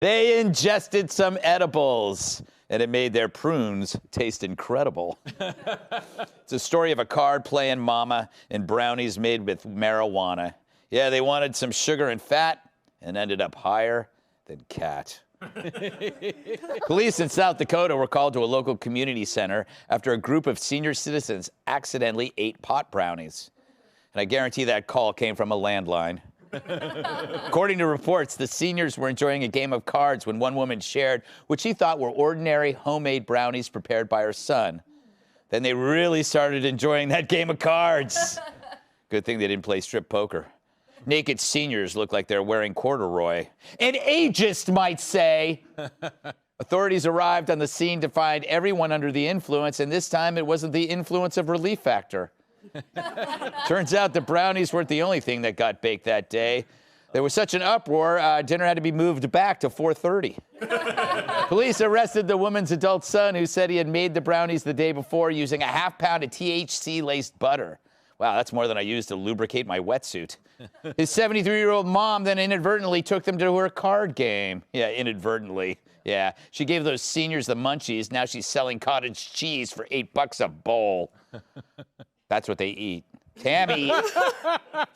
They ingested some edibles, and it made their prunes taste incredible. It's a story of a card-playing mama and brownies made with marijuana. Yeah, they wanted some sugar and fat and ended up higher than cat. Police in South Dakota were called to a local community center after a group of senior citizens accidentally ate pot brownies. And I guarantee that call came from a landline. According to reports, the seniors were enjoying a game of cards when one woman shared what she thought were ordinary homemade brownies prepared by her son. Then they really started enjoying that game of cards. Good thing they didn't play strip poker. Naked seniors look like they're wearing corduroy. An ageist might say. Authorities arrived on the scene to find everyone under the influence, and this time it wasn't the influence of Relief Factor. Turns out the brownies weren't the only thing that got baked that day. There was such an uproar, dinner had to be moved back to 4:30. Police arrested the woman's adult son, who said he had made the brownies the day before using a half pound of THC-laced butter. Wow, that's more than I used to lubricate my wetsuit. His 73-year-old mom then inadvertently took them to her card game. Yeah, inadvertently. Yeah, she gave those seniors the munchies. Now she's selling cottage cheese for $8 a bowl. That's what they eat. Tammy,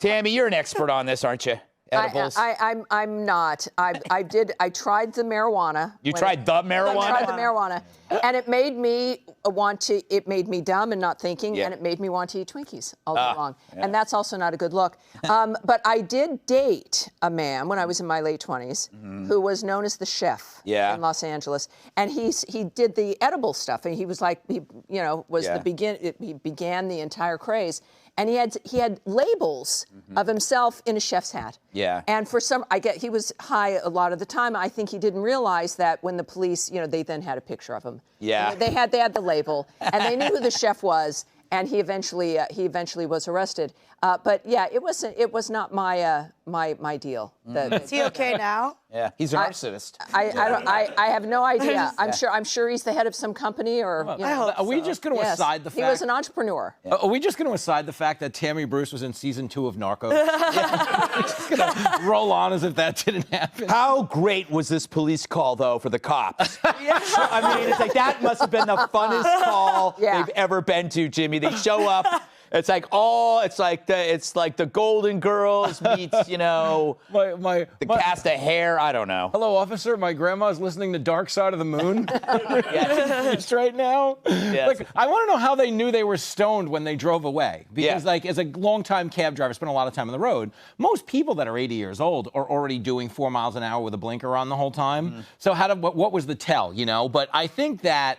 you're an expert on this, aren't you? Edibles. I'm not. I tried the marijuana. You tried the marijuana? I tried the marijuana, and it made me it made me dumb and not thinking, and it made me want to eat Twinkies all day long. Yeah. And that's also not a good look. But I did date a man when I was in my late 20s who was known as the chef in Los Angeles, and he did the edible stuff, and he was like, he began the entire craze. And he had labels of himself in a chef's hat. Yeah. And for some, he was high a lot of the time. I think he didn't realize that when the police, they then had a picture of him. Yeah. They had the label, and they knew who the chef was. And he eventually was arrested. But yeah, it was not my deal. Is he okay now? Yeah, he's an arsonist. I have no idea. I'm sure he's the head of some company or. Are we just going to aside the fact he was an entrepreneur? Yeah. Are we just going to aside the fact that Tammy Bruce was in season 2 of Narcos? We're just going to roll on as if that didn't happen. How great was this police call though for the cops? I mean, it's like that must have been the funnest call they've ever been to, Jimmy. They show up. It's like the Golden Girls meets, the cast of Hair. I don't know. Hello, officer. My grandma's listening to Dark Side of the Moon. Yes. Right now. Yes. Like, I want to know how they knew they were stoned when they drove away. Because, as a longtime cab driver, spent a lot of time on the road. Most people that are 80 years old are already doing 4 miles an hour with a blinker on the whole time. So what was the tell? But I think that.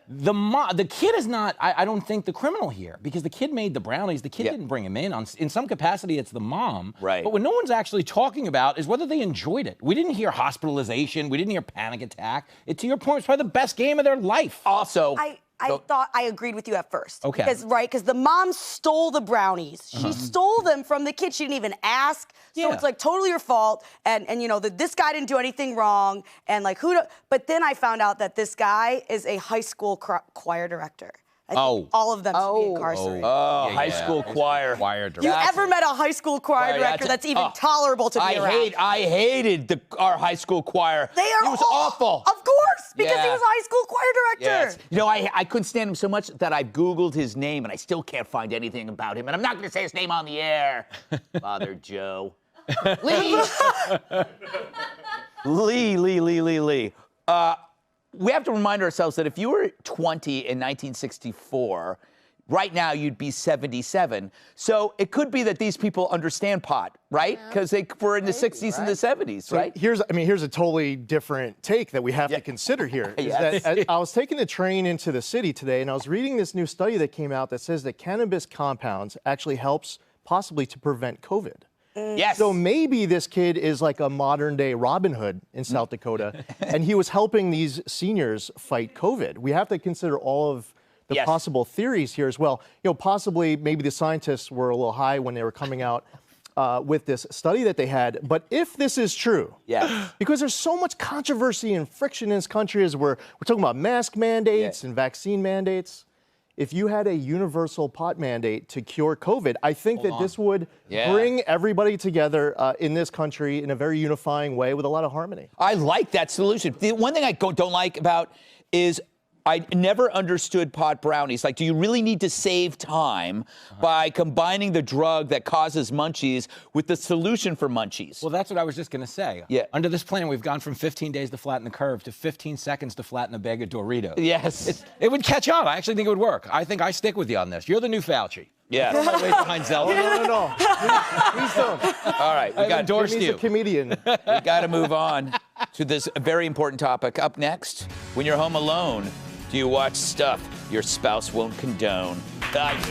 The kid is not, I don't think, the criminal here, because the kid made the brownies. The kid didn't bring him in. In some capacity, it's the mom. Right. But what no one's actually talking about is whether they enjoyed it. We didn't hear hospitalization. We didn't hear panic attack. To your point, it's probably the best game of their life. Also, I thought I agreed with you at first. Okay. Because the mom stole the brownies. She stole them from the kid. She didn't even ask. So it's like totally your fault. And this guy didn't do anything wrong. And but then I found out that this guy is a high school choir director. All of them should be incarcerated. High school choir director. You ever met a high school choir director that's even tolerable to be around? I hated our high school choir. He was awful. Of course, because he was a high school choir director. Yes. I couldn't stand him so much that I Googled his name, and I still can't find anything about him. And I'm not going to say his name on the air. Father Joe. Lee. Lee. We have to remind ourselves that if you were 20 in 1964, right now you'd be 77. So it could be that these people understand pot, right? Because they were in the 60s and the 70s, right? Here's a totally different take that we have to consider here. I was taking the train into the city today, and I was reading this new study that came out that says that cannabis compounds actually helps possibly to prevent COVID. Yes. So maybe this kid is like a modern-day Robin Hood in South Dakota, and he was helping these seniors fight COVID. We have to consider all of the possible theories here as well. Possibly maybe the scientists were a little high when they were coming out with this study that they had. But if this is true, because there's so much controversy and friction in this country as we're talking about mask mandates and vaccine mandates, if you had a universal pot mandate to cure COVID, I think that this would bring everybody together in this country in a very unifying way with a lot of harmony. I like that solution. The one thing I don't like about is I never understood pot brownies. Like, do you really need to save time by combining the drug that causes munchies with the solution for munchies? Well, that's what I was just going to say. Yeah. Under this plan, we've gone from 15 days to flatten the curve to 15 seconds to flatten a bag of Doritos. Yes. It would catch on. I actually think it would work. I think I stick with you on this. You're the new Fauci. Yeah. Wait behind Zelda. No. Please don't. All right. We got endorsed Jimmy's you. a comedian. We got to move on to this very important topic. Up next, when you're home alone, do you watch stuff your spouse won't condone? I do.